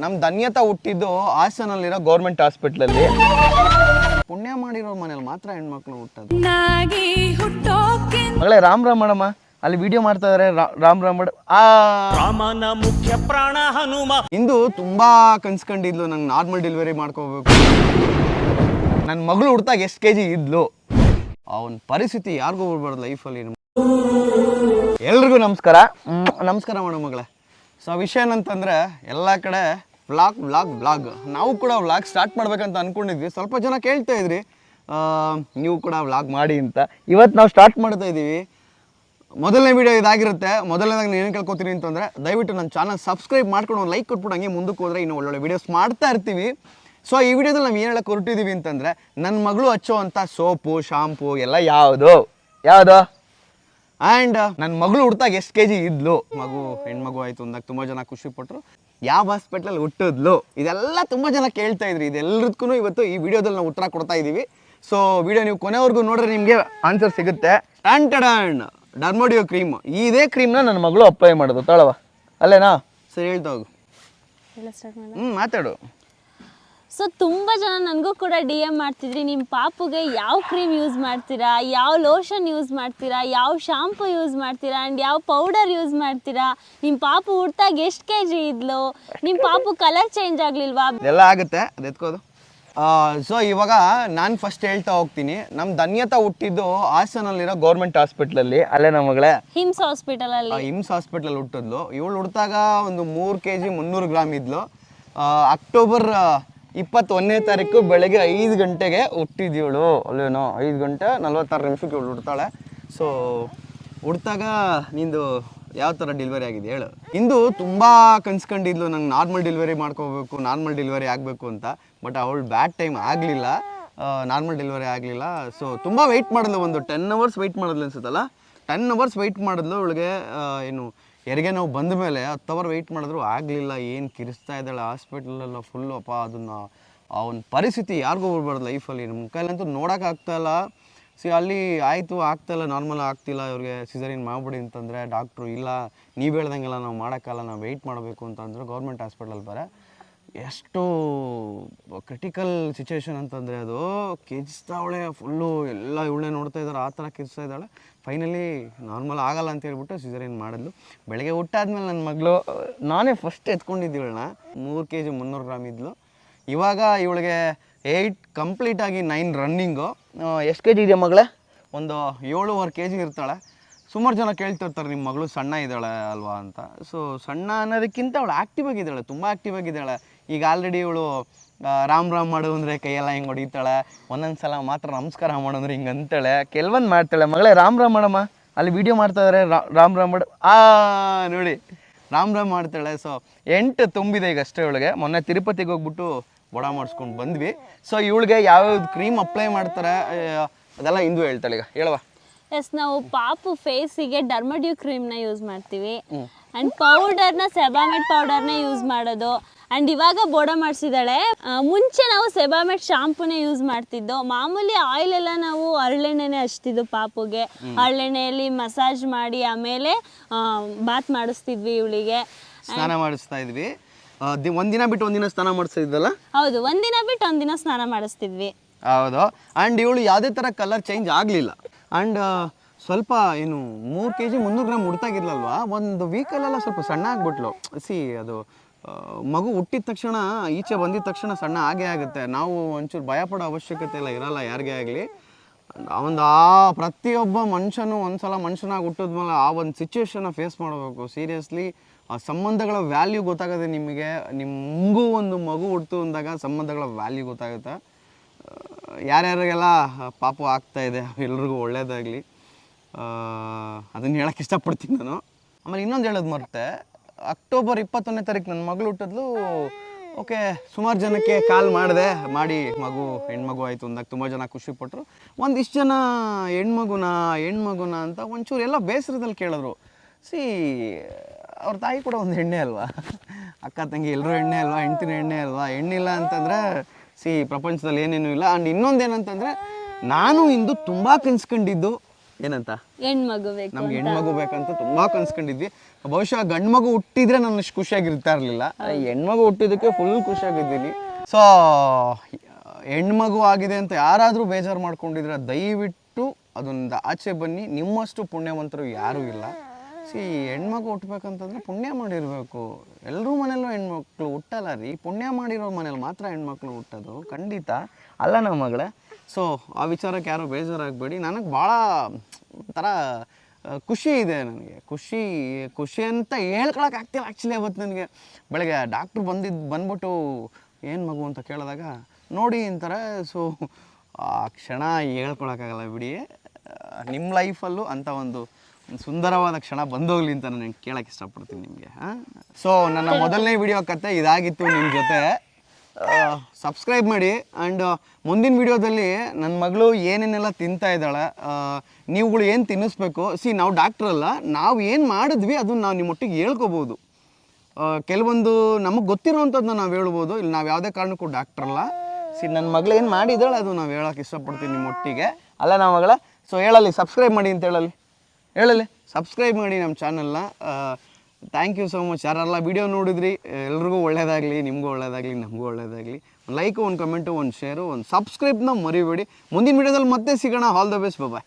ನಮ್ಮ ಧನ್ಯತಾ ಹುಟ್ಟಿದ್ದು ಹಾಸನಲ್ಲಿರೋ ಗೌರ್ಮೆಂಟ್ ಹಾಸ್ಪಿಟ್ಲಲ್ಲಿ. ಪುಣ್ಯ ಮಾಡಿರೋ ಮನೇಲಿ ಮಾತ್ರ ಹೆಣ್ಮಕ್ಳು ಹುಟ್ಟೋದು. ಮಗಳೇ ರಾಮ್ ರಾಮ್ ಮಾಡಮ್ಮ, ಅಲ್ಲಿ ವಿಡಿಯೋ ಮಾಡ್ತಾ ಇದಾರೆ. ರಾಮ್ ರಾಮ್ ಮಾಡ. ರಾಮನ ಮುಖ್ಯ ಪ್ರಾಣ ಹನುಮ. ಇಂದು ತುಂಬಾ ಕನ್ಸ್ಕೊಂಡಿದ್ಲು ನಂಗೆ ನಾರ್ಮಲ್ ಡೆಲಿವರಿ ಮಾಡ್ಕೋಬೇಕು. ನನ್ನ ಮಗಳು ಹುಡ್ತಾಗ ಎಷ್ಟು kg ಇದ್ಲು, ಅವನ ಪರಿಸ್ಥಿತಿ ಯಾರಿಗೂ ಬಿಡ್ಬಾರ್ದು ಲೈಫಲ್ಲಿ. ಎಲ್ರಿಗೂ ನಮಸ್ಕಾರ. ನಮಸ್ಕಾರ ಮಾಡೋ ಮಗಳೇ. ಸೊ ವಿಷಯ ಏನಂತಂದರೆ, ಎಲ್ಲ ಕಡೆ ವ್ಲಾಗ್ ನಾವು ಕೂಡ ವ್ಲಾಗ್ ಸ್ಟಾರ್ಟ್ ಮಾಡ್ಬೇಕಂತ ಅಂದ್ಕೊಂಡಿದ್ವಿ. ಸ್ವಲ್ಪ ಜನ ಕೇಳ್ತಾ ಇದ್ರಿ ನೀವು ಕೂಡ ವ್ಲಾಗ್ ಮಾಡಿ ಅಂತ. ಇವತ್ತು ನಾವು ಸ್ಟಾರ್ಟ್ ಮಾಡ್ತಾ ಇದ್ದೀವಿ. ಮೊದಲನೇ ವೀಡಿಯೋ ಇದಾಗಿರುತ್ತೆ. ಮೊದಲನೇದಾಗಿ ನಾನು ಏನು ಕೇಳ್ಕೊತೀನಿ ಅಂತಂದರೆ, ದಯವಿಟ್ಟು ನನ್ನ ಚಾನಲ್ ಸಬ್ಸ್ಕ್ರೈಬ್ ಮಾಡ್ಕೊಂಡು ಒಂದು ಲೈಕ್ ಕೊಟ್ಬಿಟ್ಟು ಹಂಗೆ ಮುಂದಕ್ಕೆ ಹೋದರೆ ಇನ್ನೂ ಒಳ್ಳೊಳ್ಳೆ ವೀಡಿಯೋಸ್ ಮಾಡ್ತಾ ಇರ್ತೀವಿ. ಸೊ ಈ ವಿಡಿಯೋದಲ್ಲಿ ನಾವು ಏನು ಹೇಳಕ್ಕೆ ಹೊರಟಿದ್ದೀವಿ ಅಂತಂದರೆ, ನನ್ನ ಮಗಳು ಹಚ್ಚೋ ಅಂಥ ಸೋಪು ಶಾಂಪು ಎಲ್ಲ ಯಾವುದು ಆ್ಯಂಡ್ ನನ್ನ ಮಗಳು ಹುಡ್ತಾಗ ಎಷ್ಟು kg ಇದ್ಲು, ಹೆಣ್ಮಗು ಆಯಿತು ಅಂದಾಗ ತುಂಬ ಜನ ಖುಷಿಪಟ್ಟರು. ಯಾವ ಹಾಸ್ಪಿಟ್ಲಲ್ಲಿ ಹುಟ್ಟಿದ್ಲು, ಇದೆಲ್ಲ ತುಂಬ ಜನ ಕೇಳ್ತಾ ಇದ್ರಿ. ಇದೆಲ್ಲದಕ್ಕೂ ಇವತ್ತು ಈ ವಿಡಿಯೋದಲ್ಲಿ ನಾವು ಉತ್ತರ ಕೊಡ್ತಾ ಇದ್ದೀವಿ. ಸೊ ವಿಡಿಯೋ ನೀವು ಕೊನೆವರೆಗೂ ನೋಡ್ರೆ ನಿಮಗೆ ಆನ್ಸರ್ ಸಿಗುತ್ತೆ. ಡರ್ಮೋಡಿಯೋ ಕ್ರೀಮ್, ಇದೇ ಕ್ರೀಮ್ನ ನನ್ನ ಮಗಳು ಅಪ್ಲೈ ಮಾಡೋದು ತಳವ ಅಲ್ಲೇನಾ? ಸರಿ ಹೇಳ್ತಾ ಹೋಗು. ಮಾತಾಡು. ಸೊ ತುಂಬ ಜನ ನನಗೂ ಕೂಡ DM ಮಾಡ್ತಿದ್ರಿ, ನಿಮ್ಮ ಪಾಪುಗೆ ಯಾವ ಕ್ರೀಮ್ ಯೂಸ್ ಮಾಡ್ತೀರಾ, ಯಾವ ಲೋಷನ್ ಯೂಸ್ ಮಾಡ್ತೀರಾ, ಯಾವ ಶಾಂಪು ಯೂಸ್ ಮಾಡ್ತೀರಾ ಆ್ಯಂಡ್ ಯಾವ ಪೌಡರ್ ಯೂಸ್ ಮಾಡ್ತೀರಾ, ನಿಮ್ಮ ಪಾಪು ಹುಡ್ತಾಗ ಎಷ್ಟು kg ಇದ್ಲು, ನಿಮ್ಮ ಪಾಪು ಕಲರ್ ಚೇಂಜ್ ಆಗಲಿಲ್ವಾ, ಎಲ್ಲ ಆಗುತ್ತೆ ಅದು ಎತ್ಕೋದು. ಸೊ ಇವಾಗ ನಾನು ಫಸ್ಟ್ ಹೇಳ್ತಾ ಹೋಗ್ತೀನಿ. ನಮ್ಮ ಧನ್ಯತಾ ಹುಟ್ಟಿದ್ದು ಹಾಸನಲ್ಲಿರೋ ಗೌರ್ಮೆಂಟ್ ಹಾಸ್ಪಿಟ್ಲಲ್ಲಿ. ಅಲ್ಲೇ ನಮ್ಮ ಮಗಳೇ ಹಿಮ್ಸ್ ಹಾಸ್ಪಿಟಲಲ್ಲಿ. ಹಿಮ್ಸ್ ಹಾಸ್ಪಿಟ್ಲಲ್ಲಿ ಹುಟ್ಟಿದ್ಲು. ಇವಳು ಹುಡ್ತಾಗ ಒಂದು 3 kg 300 ಗ್ರಾಮ್ ಇದ್ಲು. ಅಕ್ಟೋಬರ್ 21ನೇ ತಾರೀಕು ಬೆಳಗ್ಗೆ 5 ಗಂಟೆಗೆ ಹುಟ್ಟಿದ್ಯವಳು. ಅಲ್ಲೇನೋ 5 ಗಂಟೆ 46 ನಿಮಿಷಕ್ಕೆ ಇವಳು ಹುಡ್ತಾಳೆ. ಸೊ ಹುಡ್ತಾಗ ನಿಂದು ಯಾವ ಥರ ಡೆಲಿವರಿ ಆಗಿದೆ ಹೇಳು. ಇಂದು ತುಂಬ ಕನ್ಸ್ಕೊಂಡಿದ್ಲು ನಂಗೆ ನಾರ್ಮಲ್ ಡೆಲಿವರಿ ಮಾಡ್ಕೋಬೇಕು, ನಾರ್ಮಲ್ ಡೆಲಿವರಿ ಆಗಬೇಕು ಅಂತ. ಬಟ್ ಅವಳು ಬ್ಯಾಡ್ ಟೈಮ್ ಆಗಲಿಲ್ಲ, ನಾರ್ಮಲ್ ಡೆಲಿವರಿ ಆಗಲಿಲ್ಲ. ಸೊ ತುಂಬ ವೆಯ್ಟ್ ಮಾಡಿದ್ಲು, ಒಂದು 10 hours ವೆಯ್ಟ್ ಮಾಡಿದ್ಲು ಅನ್ಸುತ್ತಲ್ಲ. 10 hours ವೆಯ್ಟ್ ಮಾಡಿದ್ಲು. ಅವಳಿಗೆ ಏನು ಹೆರಿಗೆ ನಾವು ಬಂದ ಮೇಲೆ 10 hours ವೆಯ್ಟ್ ಮಾಡಿದ್ರು ಆಗಲಿಲ್ಲ. ಏನು ಕಿರಿಸ್ತಾ ಇದ್ದಾಳೆ ಹಾಸ್ಪಿಟ್ಲೆಲ್ಲ ಫುಲ್ಲು. ಅಪ್ಪ ಅದನ್ನು ಅವನ ಪರಿಸ್ಥಿತಿ ಯಾರಿಗೂ ಬಿಡ್ಬಾರ್ದು ಲೈಫಲ್ಲಿ. ನಮ್ಮ ಕೈಲಂತೂ ನೋಡೋಕ್ಕಾಗ್ತಾಯಿಲ್ಲ. ಅಲ್ಲಿ ಆಯಿತು ಆಗ್ತಾಯಿಲ್ಲ, ನಾರ್ಮಲ್ ಆಗ್ತಿಲ್ಲ, ಇವ್ರಿಗೆ ಸಿಸರಿನ್ ಮಾಡಿಬಿಡಿ ಅಂತಂದರೆ ಡಾಕ್ಟ್ರು ಇಲ್ಲ ನೀವು ಹೇಳ್ದಂಗೆಲ್ಲ ನಾವು ಮಾಡೋಕ್ಕಲ್ಲ, ನಾವು ವೆಯ್ಟ್ ಮಾಡಬೇಕು ಅಂತಂದರು. ಗೌರ್ಮೆಂಟ್ ಹಾಸ್ಪಿಟಲ್ ಬೇರೆ ಎಷ್ಟು ಕ್ರಿಟಿಕಲ್ ಸಿಚುವೇಶನ್ ಅಂತಂದರೆ, ಅದು ಕಿರಿಸ್ತಾವಳೆ ಫುಲ್ಲು. ಎಲ್ಲ ಇವಳೇ ನೋಡ್ತಾ ಇದ್ದಾರೆ, ಆ ಥರ ಕಿರಿಸ್ತಾ ಇದ್ದಾಳೆ. ಫೈನಲಿ ನಾರ್ಮಲ್ ಆಗಲ್ಲ ಅಂತ ಹೇಳ್ಬಿಟ್ಟು ಸಿಸರಿನ್ ಮಾಡಿದ್ಲು. ಬೆಳಗ್ಗೆ ಹುಟ್ಟಾದ್ಮೇಲೆ ನನ್ನ ಮಗಳು ನಾನೇ ಫಸ್ಟ್ ಎತ್ಕೊಂಡಿದ್ದೀವಳನ್ನ. 3 kg 300 ಗ್ರಾಮ್ ಇದ್ಲು. ಇವಾಗ ಇವಳಿಗೆ 8 ಕಂಪ್ಲೀಟಾಗಿ 9 ರನ್ನಿಂಗು. ಎಷ್ಟು kg ಇದೆ ಮಗಳೇ? ಒಂದು 7.5 kg ಇರ್ತಾಳೆ. ಸುಮಾರು ಜನ ಕೇಳ್ತಿರ್ತಾರೆ ನಿಮ್ಮ ಮಗಳು ಸಣ್ಣ ಇದ್ದಾಳೆ ಅಲ್ವಾ ಅಂತ. ಸೊ ಸಣ್ಣ ಅನ್ನೋದಕ್ಕಿಂತ ಅವಳು ಆ್ಯಕ್ಟಿವ್ ಆಗಿದ್ದಾಳೆ, ತುಂಬ ಆ್ಯಕ್ಟಿವ್ ಆಗಿದ್ದಾಳೆ. ಈಗ ಆಲ್ರೆಡಿ ಇವಳು ರಾಮ್ ಮಾಡು ಅಂದರೆ ಕೈಯೆಲ್ಲ ಹಿಂಗೆ ಹೊಡಿತಾಳೆ. ಒಂದೊಂದು ಸಲ ಮಾತ್ರ ನಮಸ್ಕಾರ ಮಾಡು ಅಂದರೆ ಹಿಂಗೆ ಅಂತಾಳೆ, ಕೆಲವೊಂದು ಮಾಡ್ತಾಳೆ. ಮಗಳೇ ರಾಮ್ ಮಾಡಮ್ಮ, ಅಲ್ಲಿ ವಿಡಿಯೋ ಮಾಡ್ತಾ ಇದ್ದಾರೆ. ರಾಮ್ ಮಾಡು. ನೋಡಿ ರಾಮ್ ಮಾಡ್ತಾಳೆ. ಸೊ 8 ತುಂಬಿದೆ ಈಗ ಅಷ್ಟೇ ಇವಳಿಗೆ. ಮೊನ್ನೆ ತಿರುಪತಿಗೆ ಹೋಗ್ಬಿಟ್ಟು ಬೊಡ ಮಾಡಿಸ್ಕೊಂಡು ಬಂದ್ವಿ. ಸೊ ಇವಳಿಗೆ ಯಾವ್ಯಾವ್ದು ಕ್ರೀಮ್ ಅಪ್ಲೈ ಮಾಡ್ತಾರೆ ಅದೆಲ್ಲ ಇಂದು ಹೇಳ್ತಾಳೆ. ಈಗ ಹೇಳುವ. ಎಸ್, ನಾವು ಪಾಪು ಫೇಸಿಗೆ ಡರ್ಮೋಡಿಯೋ ಕ್ರೀಮ್ನ ಯೂಸ್ ಮಾಡ್ತೀವಿ ಆ್ಯಂಡ್ ಪೌಡರ್ನ ಸೆಬಾಮೆಡ್ ಪೌಡರ್ನ ಯೂಸ್ ಮಾಡೋದು. ಆ್ಯಂಡ್ ಇವಾಗ ಬೋಡ ಮಾಡಿಸಿದ್ದಾಳೆ. ಮುಂಚೆ ನಾವು ಸೆಬಾಮೆಡ್ ಶಾಂಪೂನೇ ಯೂಸ್ ಮಾಡ್ತಿದ್ದೋ. ಮಾಮೂಲಿ ಆಯಿಲ್ ಎಲ್ಲ ನಾವು ಹರಳೆಣ್ಣೆನೇ ಹಚ್ತಿದ್ದು ಪಾಪುಗೆ. ಹರಳೆಣ್ಣೆಯಲ್ಲಿ ಮಸಾಜ್ ಮಾಡಿ ಆಮೇಲೆ ಬಾತ್ ಮಾಡಿಸ್ತಿದ್ವಿ ಇವಳಿಗೆ, ಸ್ನಾನ ಮಾಡಿಸ್ತಾ ಇದ್ವಿ. ಒಂದಿನ ಬಿಟ್ಟು ಒಂದಿನ ಸ್ನಾನ ಮಾಡಿಸ್ತಿದ್ದಲ್ಲ? ಹೌದು, ಒಂದಿನ ಬಿಟ್ಟು ಒಂದಿನ ಸ್ನಾನ ಮಾಡಿಸ್ತಿದ್ವಿ. ಹೌದು. ಆ್ಯಂಡ್ ಇವಳು ಯಾವುದೇ ಥರ ಕಲರ್ ಚೇಂಜ್ ಆಗಲಿಲ್ಲ. ಆ್ಯಂಡ್ ಸ್ವಲ್ಪ ಏನು 3 kg 300 ಗ್ರಾಮ್ ಹುಡ್ತಾಗಿರ್ಲಲ್ವ, ಒಂದು ವೀಕಲ್ಲೆಲ್ಲ ಸ್ವಲ್ಪ ಸಣ್ಣ ಆಗಿಬಿಟ್ಲು. ಅದು ಮಗು ಹುಟ್ಟಿದ ತಕ್ಷಣ ಈಚೆ ಬಂದಿದ ತಕ್ಷಣ ಸಣ್ಣ ಆಗೇ ಆಗುತ್ತೆ. ನಾವು ಒಂಚೂರು ಭಯಪಡೋ ಅವಶ್ಯಕತೆ ಇರಲ್ಲ ಯಾರಿಗೇ ಆಗಲಿ. ಪ್ರತಿಯೊಬ್ಬ ಮನುಷ್ಯನೂ ಒಂದ್ಸಲ ಮನುಷ್ಯನಾಗಿ ಹುಟ್ಟಿದ್ಮೇಲೆ ಆ ಒಂದು ಸಿಚುವೇಶನ್ನ ಫೇಸ್ ಮಾಡಬೇಕು. ಸೀರಿಯಸ್ಲಿ ಆ ಸಂಬಂಧಗಳ ವ್ಯಾಲ್ಯೂ ಗೊತ್ತಾಗುತ್ತೆ ನಿಮಗೆ. ನಿಮಗೂ ಒಂದು ಮಗು ಹುಟ್ಟಿತು ಅಂದಾಗ ಸಂಬಂಧಗಳ ವ್ಯಾಲ್ಯೂ ಗೊತ್ತಾಗುತ್ತೆ. ಯಾರ್ಯಾರಿಗೆಲ್ಲ ಪಾಪು ಆಗ್ತಾಯಿದೆ ಎಲ್ರಿಗೂ ಒಳ್ಳೆಯದಾಗಲಿ, ಅದನ್ನು ಹೇಳೋಕ್ಕೆ ಇಷ್ಟಪಡ್ತೀನಿ ನಾನು. ಆಮೇಲೆ ಇನ್ನೊಂದು ಹೇಳೋದು ಮರೆತೆ, ಅಕ್ಟೋಬರ್ 21ನೇ ತಾರೀಕು ನನ್ನ ಮಗಳು ಹುಟ್ಟಿದ್ಲು. ಓಕೆ, ಸುಮಾರು ಜನಕ್ಕೆ ಕಾಲ್ ಮಾಡಿ ಹೆಣ್ಮಗು ಆಯಿತು ಅಂದಾಗ ತುಂಬ ಜನ ಖುಷಿಪಟ್ಟರು. ಒಂದಿಷ್ಟು ಜನ ಹೆಣ್ಮಗುನ ಅಂತ ಒಂಚೂರು ಎಲ್ಲ ಬೇಸರದಲ್ಲಿ ಕೇಳಿದ್ರು. ಅವ್ರ ತಾಯಿ ಕೂಡ ಒಂದು ಹೆಣ್ಣೆ ಅಲ್ವಾ, ಅಕ್ಕ ತಂಗಿ ಎಲ್ಲರೂ ಹೆಣ್ಣೆ ಅಲ್ವಾ, ಹೆಂಡ್ತಿನ ಹೆಣ್ಣೆ ಅಲ್ವಾ. ಹೆಣ್ಣಿಲ್ಲ ಅಂತಂದರೆ ಪ್ರಪಂಚದಲ್ಲಿ ಏನೇನೂ ಇಲ್ಲ. ಆ್ಯಂಡ್ ಇನ್ನೊಂದೇನಂತಂದರೆ, ನಾನು ಇಂದು ತುಂಬ ಕನ್ಸ್ಕೊಂಡಿದ್ದು ಏನಂತ ಹೆಣ್ಮಗು ಬೇಕು. ನಮ್ಗೆ ಹೆಣ್ಮಗು ಬೇಕಂತ ತುಂಬಾ ಕನ್ಸ್ಕೊಂಡಿದ್ವಿ. ಬಹುಶಃ ಗಂಡು ಮಗು ಹುಟ್ಟಿದ್ರೆ ನಾನು ಅಷ್ಟು ಖುಷಿಯಾಗಿರ್ತಾ ಇರಲಿಲ್ಲ. ಹೆಣ್ಮಗು ಹುಟ್ಟಿದ್ದಕ್ಕೆ ಫುಲ್ ಖುಷಿಯಾಗಿದ್ದೀನಿ. ಸೊ ಹೆಣ್ಮಗು ಆಗಿದೆ ಅಂತ ಯಾರಾದರೂ ಬೇಜಾರು ಮಾಡ್ಕೊಂಡಿದ್ರೆ ದಯವಿಟ್ಟು ಅದೊಂದು ಆಚೆ ಬನ್ನಿ. ನಿಮ್ಮಷ್ಟು ಪುಣ್ಯವಂತರು ಯಾರೂ ಇಲ್ಲ. ಹೆಣ್ಮಗು ಹುಟ್ಟಬೇಕಂತಂದ್ರೆ ಪುಣ್ಯ ಮಾಡಿರಬೇಕು. ಎಲ್ಲರೂ ಮನೇಲೂ ಹೆಣ್ಮಕ್ಳು ಹುಟ್ಟಲ್ಲ ರೀ, ಪುಣ್ಯ ಮಾಡಿರೋ ಮನೇಲಿ ಮಾತ್ರ ಹೆಣ್ಮಕ್ಳು ಹುಟ್ಟೋದು. ಖಂಡಿತ ಅಲ್ಲ ನಮ್ಮ ಮಗಳೇ. ಸೊ ಆ ವಿಚಾರಕ್ಕೆ ಯಾರೂ ಬೇಜಾರಾಗಬೇಡಿ. ನನಗೆ ಭಾಳ ಒಂಥರ ಖುಷಿ ಇದೆ. ನನಗೆ ಖುಷಿ ಅಂತ ಹೇಳ್ಕೊಳಕ್ಕೆ ಆಗ್ತಿಲ್ಲ ಆ್ಯಕ್ಚುಲಿ. ಅವತ್ತು ನನಗೆ ಬೆಳಗ್ಗೆ ಡಾಕ್ಟ್ರು ಬಂದ್ಬಿಟ್ಟು ಏನು ಮಗು ಅಂತ ಕೇಳಿದಾಗ ನೋಡಿ ಅಂತಾರೆ. ಸೊ ಆ ಕ್ಷಣ ಹೇಳ್ಕೊಳಕ್ಕಾಗಲ್ಲ ಬಿಡಿ. ನಿಮ್ಮ ಲೈಫಲ್ಲೂ ಅಂಥ ಒಂದು ಸುಂದರವಾದ ಕ್ಷಣ ಬಂದೋಗ್ಲಿ ಅಂತ ನಾನು ಕೇಳಕ್ಕೆ ಇಷ್ಟಪಡ್ತೀನಿ ನಿಮಗೆ. ಸೊ ನನ್ನ ಮೊದಲನೇ ವಿಡಿಯೋ ಕತೆ ಇದಾಗಿತ್ತು ನಿಮ್ಮ ಜೊತೆ. ಸಬ್ಸ್ಕ್ರೈಬ್ ಮಾಡಿ. ಆ್ಯಂಡ್ ಮುಂದಿನ ವಿಡಿಯೋದಲ್ಲಿ ನನ್ನ ಮಗಳು ಏನೇನೆಲ್ಲ ತಿಂತಾ ಇದ್ದಾಳೆ, ನೀವುಗಳು ಏನು ತಿನ್ನಿಸ್ಬೇಕು. ನಾವು ಡಾಕ್ಟ್ರಲ್ಲ, ನಾವು ಏನು ಮಾಡಿದ್ವಿ ಅದನ್ನು ನಾವು ನಿಮ್ಮೊಟ್ಟಿಗೆ ಹೇಳ್ಕೊಬೋದು. ಕೆಲವೊಂದು ನಮಗೆ ಗೊತ್ತಿರೋವಂಥದ್ದನ್ನ ನಾವು ಹೇಳ್ಬೋದು. ಇಲ್ಲಿ ನಾವು ಯಾವುದೇ ಕಾರಣಕ್ಕೂ ಡಾಕ್ಟ್ರಲ್ಲ. ನನ್ನ ಮಗಳು ಏನು ಮಾಡಿದ್ದಾಳೆ ಅದು ನಾವು ಹೇಳೋಕೆ ಇಷ್ಟಪಡ್ತೀನಿ ನಿಮ್ಮೊಟ್ಟಿಗೆ. ಅಲ್ಲ ನಮ್ಮ ಮಗಳ. ಸೊ ಹೇಳಲ್ಲಿ ಸಬ್ಸ್ಕ್ರೈಬ್ ಮಾಡಿ ಅಂತ ಹೇಳಲ್ಲಿ ಸಬ್ಸ್ಕ್ರೈಬ್ ಮಾಡಿ ನಮ್ಮ ಚಾನಲ್ನ. Thank you so much. ಯಾರೆಲ್ಲ ವೀಡಿಯೋ ನೋಡಿದ್ರಿ ಎಲ್ರಿಗೂ ಒಳ್ಳೇದಾಗಲಿ, ನಿಮಗೂ ಒಳ್ಳೇದಾಗಲಿ, ನಮಗೂ ಒಳ್ಳೇದಾಗಲಿ. ಒಂದು ಲೈಕು, ಒಂದು ಕಮೆಂಟು, ಒಂದು ಶೇರು, ಒಂದು ಸಬ್ಸ್ಕ್ರೈಬ್ನ ಮರಿಬೇಡಿ. ಮುಂದಿನ ವೀಡಿಯೋದಲ್ಲಿ ಮತ್ತೆ ಸಿಗೋಣ. All the best. ಬಾಯ್.